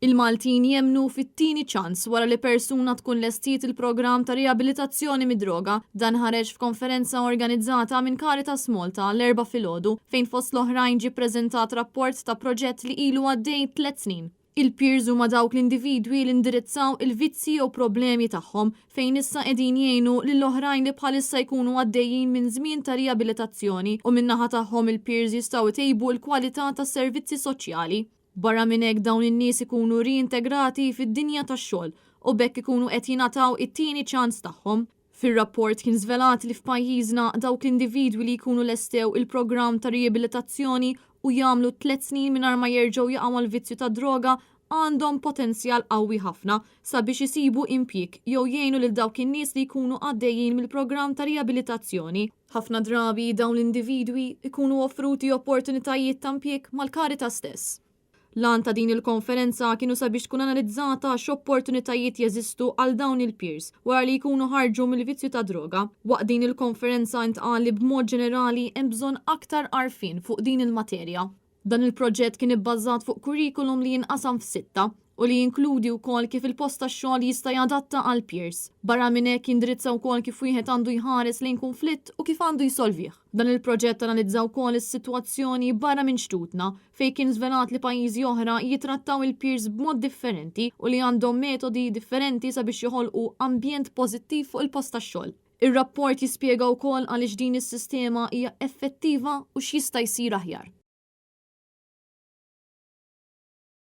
Il-Maltin jemmnu fit-tieni ċans wara li persuna tkun lestiet il-programm ta' riabilitazzjoni mid-droga. Dan ħareġ f'konferenza organizzata minn Caritas Malta l-4 filgħodu fejn fost l-oħrajn ġie ppreżentat rapport ta' proġett li ilu għaddej 3 snin. Il-peers huma dawk l-individwi li indirizzaw il-vizzi u problemi tagħhom fejn issa qegħdin jgħinu lill-oħrajn li bħalissa jkunu għaddejjin minn żmien ta' riabilitazzjoni u min-naħa tagħhom il-peers jistgħu jtejbu l-kwalità tas-servizzi soċjali. Barra minn hekk dawn in-nies ikunu reintegrati fid-dinja tax-xogħol u bekk ikunu qed jingħataw it-tieni ċans tagħhom. Fir-rapport kien żvelat li f'pajjiżna dawk l-individwi li jkunu lestew il-programm ta' riabilitazzjoni u jagħmlu 3 snin mingħajr ma jerġgħu jaqgħu għall-vizzju ta' droga għandhom potenzjal qawwi ħafna sabiex isibu impjieg jew jgħinu lil dawk in-nies li jkunu għaddejjin mill-programm ta' riabilitazzjoni. Ħafna drabi dawn l-individwi ikunu offruti opportunitajiet ta' impjieg mal-Caritas stess. Lan ta' din il-konferenza kienu sabiex tkun analizzata x'opportunitajiet jeżistu għal dawn il-peers wara li jkunu ħarġu mill-vizzju ta' droga. Waqt din il-konferenza intqal li b'mod ġenerali hemm bżonn aktar għarfien fuq din il-materja. Dan il-proġett kien ibbażat fuq kurrikulum li jinqasam f'6 u li jinkludi wkoll kif il-post tax-xogħol jista' jadatta għal peers. Barra minn hekk jindirizza wkoll kif wieħed għandu jħares lejn konflitt u kif għandu jsolvih. Dan il-proġett analizza wkoll is-sitwazzjoni barra minn xtutna fejn kien żvelat li pajjiżi oħra jitrattaw il-peers b'mod differenti u li għandhom metodi differenti sabiex joħolqu ambjent pożittiv fuq il-post tax-xogħol. Ir-rapport jispjega wkoll għaliex din is-sistema hija effettiva u x'jista' jsir aħjar.